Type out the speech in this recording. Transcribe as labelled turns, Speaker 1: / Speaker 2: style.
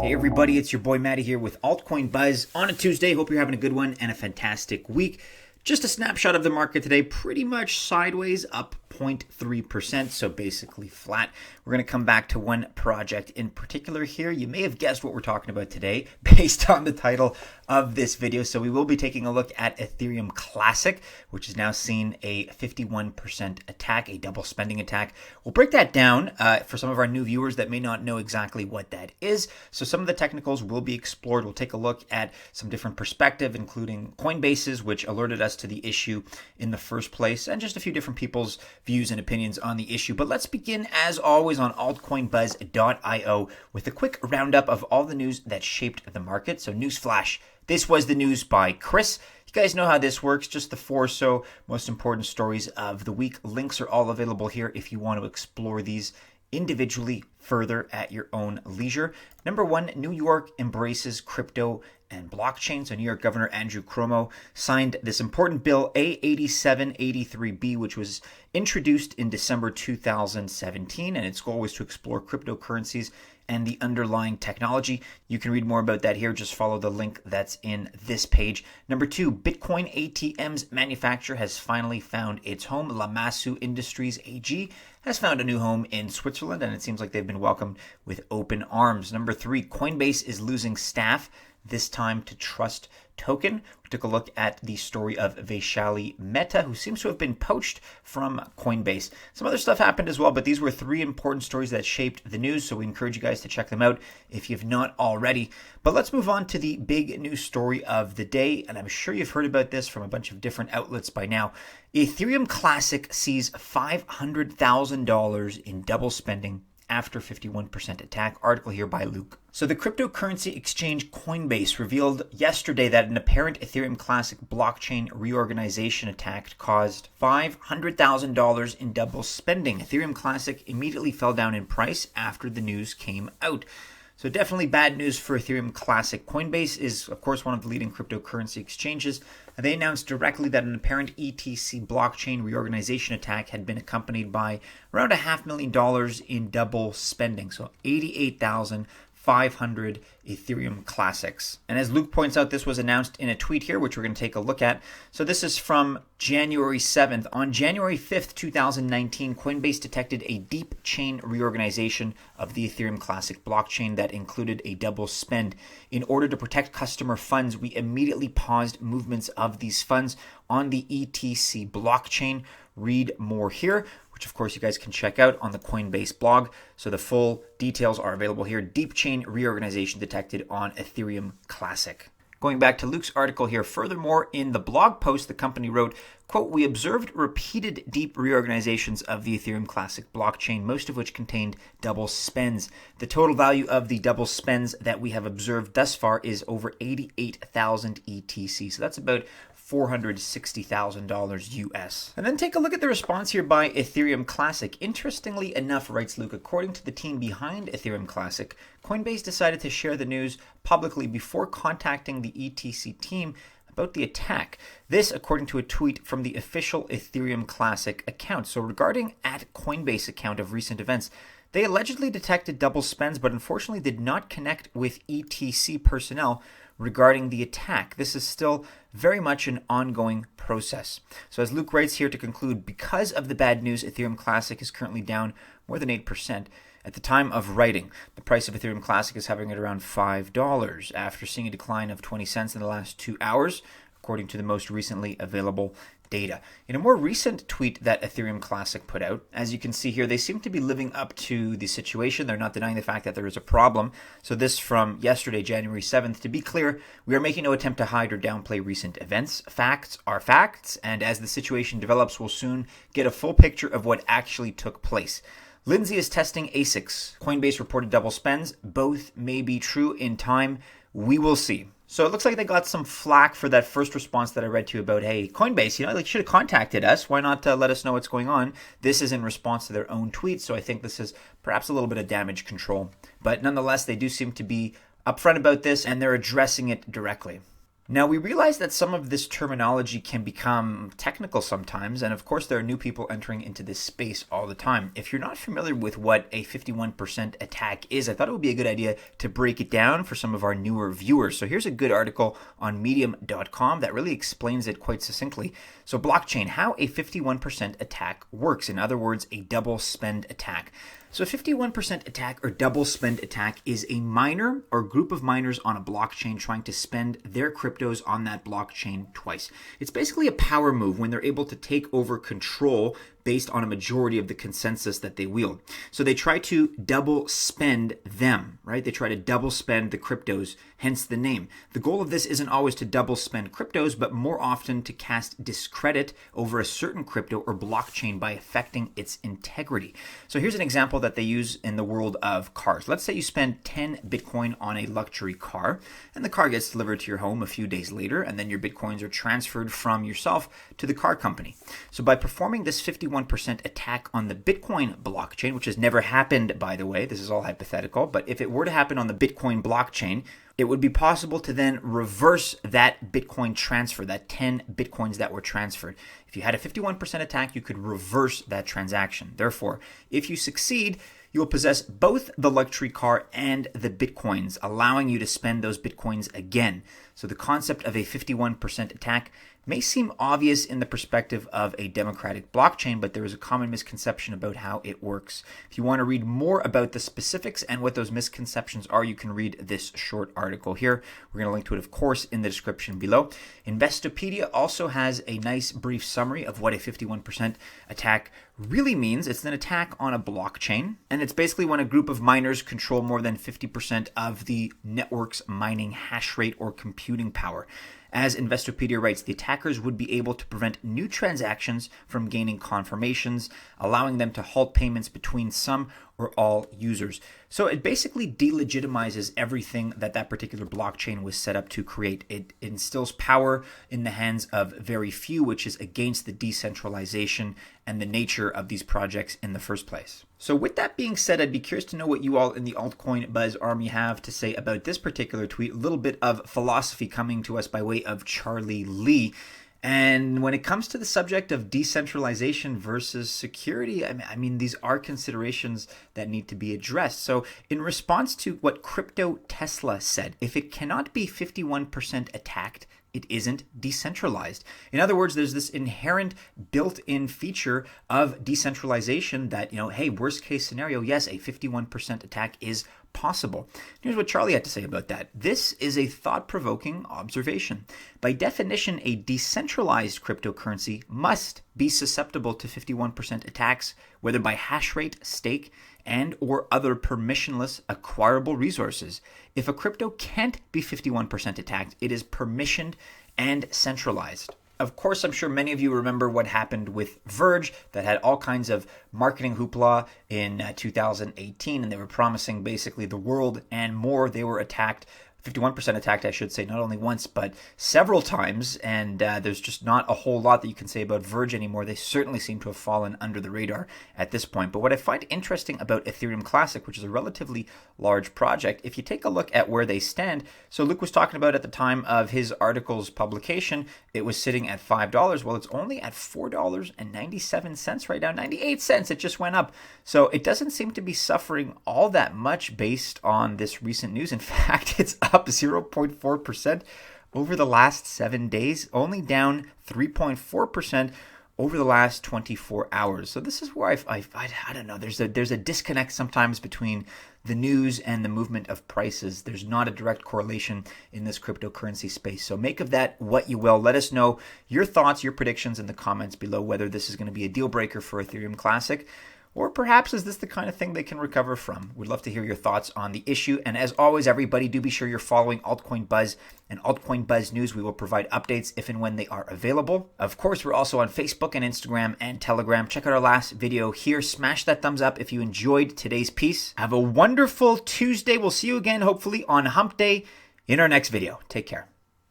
Speaker 1: Hey everybody, it's your boy Mattie here with Altcoin Buzz on a Tuesday. Hope you're having a good one and a fantastic week. Just a snapshot of the market today, pretty much sideways, up 0.3%, so basically flat. We're going to come back to one project in particular here. You may have guessed what we're talking about today based on the title of this video. So we will be taking a look at Ethereum Classic, which has now seen a 51% attack, a double spending attack. We'll break that down for some of our new viewers that may not know exactly what that is. So some of the technicals will be explored. We'll take a look at some different perspective, including Coinbase's, which alerted us to the issue in the first place, and just a few different people's views and opinions on the issue. But let's begin, as always, on altcoinbuzz.io with a quick roundup of all the news that shaped the market. So Newsflash, this was the news by Chris. You guys know how this works, just the four or so most important stories of the week. Links are all available here if you want to explore these individually further at your own leisure. Number one, New York embraces crypto and blockchain. So New York Governor Andrew Cuomo signed this important bill A8783B, which was introduced in December 2017, and its goal was to explore cryptocurrencies and the underlying technology. You can read more about that here. Just follow the link that's in this page. Number two, Bitcoin ATM's manufacturer has finally found its home. Lamassu Industries AG has found a new home in Switzerland, and it seems like they've been welcomed with open arms. Number three, Coinbase is losing staff, this time to Trust Token. We took a look at the story of Vaishali Mehta, who seems to have been poached from Coinbase. Some other stuff happened as well, but these were three important stories that shaped the news, so we encourage you guys to check them out if you've not already. But let's move on to the big news story of the day, and I'm sure you've heard about this from a bunch of different outlets by now. Ethereum Classic sees $500,000 in double spending after 51% attack. Article here by Luke. So the cryptocurrency exchange Coinbase revealed yesterday that an apparent Ethereum Classic blockchain reorganization attack caused $500,000 in double spending. Ethereum Classic immediately fell down in price after the news came out. So definitely bad news for Ethereum Classic. Coinbase is, of course, one of the leading cryptocurrency exchanges. They announced directly that an apparent ETC blockchain reorganization attack had been accompanied by around $500,000 in double spending. So 88,500 Ethereum Classics. And as Luke points out, this was announced in a tweet here, which we're going to take a look at. So this is from January 7th. On January 5th, 2019, Coinbase detected a deep chain reorganization of the Ethereum Classic blockchain that included a double spend. In order to protect customer funds, we immediately paused movements of these funds on the ETC blockchain. Read more here, which of course you guys can check out on the Coinbase blog. So the full details are available here. Deep chain reorganization detected on Ethereum Classic. Going back to Luke's article here, furthermore, in the blog post, the company wrote, quote, "We observed repeated deep reorganizations of the Ethereum Classic blockchain, most of which contained double spends. The total value of the double spends that we have observed thus far is over 88,000 ETC. So that's about $460,000 US. And then take a look at the response here by Ethereum Classic. Interestingly enough, writes Luke, according to the team behind Ethereum Classic, Coinbase decided to share the news publicly before contacting the ETC team about the attack. This, according to a tweet from the official Ethereum Classic account. So regarding @Coinbase account of recent events, they allegedly detected double spends, but unfortunately did not connect with ETC personnel regarding the attack. This is still very much an ongoing process. So as Luke writes here to conclude, because of the bad news, Ethereum Classic is currently down more than 8%. At the time of writing, the price of Ethereum Classic is hovering at around $5 after seeing a decline of 20 cents in the last 2 hours, according to the most recently available data. In a more recent tweet that Ethereum Classic put out, as you can see here, they seem to be living up to the situation. They're not denying the fact that there is a problem. So this from yesterday, January 7th. To be clear, we are making no attempt to hide or downplay recent events. Facts are facts, and as the situation develops, we'll soon get a full picture of what actually took place. Lindsay is testing ASICs. Coinbase reported double spends. Both may be true in time. We will see. So it looks like they got some flack for that first response that I read to you about, hey, Coinbase, you should have contacted us. Why not let us know what's going on? This is in response to their own tweet, so I think this is perhaps a little bit of damage control. But nonetheless, they do seem to be upfront about this, and they're addressing it directly. Now, we realize that some of this terminology can become technical sometimes, and of course, there are new people entering into this space all the time. If you're not familiar with what a 51% attack is, I thought it would be a good idea to break it down for some of our newer viewers. So here's a good article on medium.com that really explains it quite succinctly. So blockchain, how a 51% attack works. In other words, a double spend attack. So a 51% attack or double spend attack is a miner or group of miners on a blockchain trying to spend their cryptos on that blockchain twice. It's basically a power move when they're able to take over control based on a majority of the consensus that they wield. So they try to double spend them, right? They try to double spend the cryptos, hence the name. The goal of this isn't always to double spend cryptos, but more often to cast discredit over a certain crypto or blockchain by affecting its integrity. So here's an example that they use in the world of cars. Let's say you spend 10 Bitcoin on a luxury car, and the car gets delivered to your home a few days later, and then your Bitcoins are transferred from yourself to the car company. So by performing this 51% attack on the Bitcoin blockchain, which has never happened, by the way, this is all hypothetical, but if it were to happen on the Bitcoin blockchain, it would be possible to then reverse that Bitcoin transfer, that 10 Bitcoins that were transferred. If you had a 51% attack, you could reverse that transaction. Therefore, if you succeed, you will possess both the luxury car and the Bitcoins, allowing you to spend those Bitcoins again. So the concept of a 51% attack may seem obvious in the perspective of a democratic blockchain, but there is a common misconception about how it works. If you want to read more about the specifics and what those misconceptions are, you can read this short article here. We're going to link to it, of course, in the description below. Investopedia also has a nice brief summary of what a 51% attack really means. It's an attack on a blockchain, and it's basically when a group of miners control more than 50% of the network's mining hash rate or computing power. As Investopedia writes, the attackers would be able to prevent new transactions from gaining confirmations, allowing them to halt payments between some or all users. So it basically delegitimizes everything that particular blockchain was set up to create. It instills power in the hands of very few, which is against the decentralization and the nature of these projects in the first place. So with that being said, I'd be curious to know what you all in the Altcoin Buzz Army have to say about this particular tweet. A little bit of philosophy coming to us by way of Charlie Lee. And when it comes to the subject of decentralization versus security, I mean, these are considerations that need to be addressed. So in response to what Crypto Tesla said, if it cannot be 51% attacked, it isn't decentralized. In other words, there's this inherent built-in feature of decentralization that, hey, worst case scenario, yes, a 51% attack is possible. Here's what Charlie had to say about that. This is a thought-provoking observation. By definition, a decentralized cryptocurrency must be susceptible to 51% attacks, whether by hash rate, stake, and or other permissionless acquirable resources. If a crypto can't be 51% attacked, it is permissioned and centralized. Of course, I'm sure many of you remember what happened with Verge that had all kinds of marketing hoopla in 2018, and they were promising basically the world and more. They were attacked, 51% attacked, I should say, not only once, but several times. And there's just not a whole lot that you can say about Verge anymore. They certainly seem to have fallen under the radar at this point. But what I find interesting about Ethereum Classic, which is a relatively large project, if you take a look at where they stand, so Luke was talking about at the time of his article's publication, it was sitting at $5. Well, it's only at $4.97 right now, 98 cents. It just went up. So it doesn't seem to be suffering all that much based on this recent news. In fact, it's up 0.4% over the last 7 days, only down 3.4% over the last 24 hours. So this is where I don't know, there's a disconnect sometimes between the news and the movement of prices. There's not a direct correlation in this cryptocurrency space. So make of that what you will. Let us know your thoughts, your predictions in the comments below, whether this is going to be a deal breaker for Ethereum Classic, or perhaps is this the kind of thing they can recover from? We'd love to hear your thoughts on the issue. And as always, everybody, do be sure you're following Altcoin Buzz and Altcoin Buzz News. We will provide updates if and when they are available. Of course, we're also on Facebook and Instagram and Telegram. Check out our last video here. Smash that thumbs up if you enjoyed today's piece. Have a wonderful Tuesday. We'll see you again, hopefully, on Hump Day in our next video. Take care.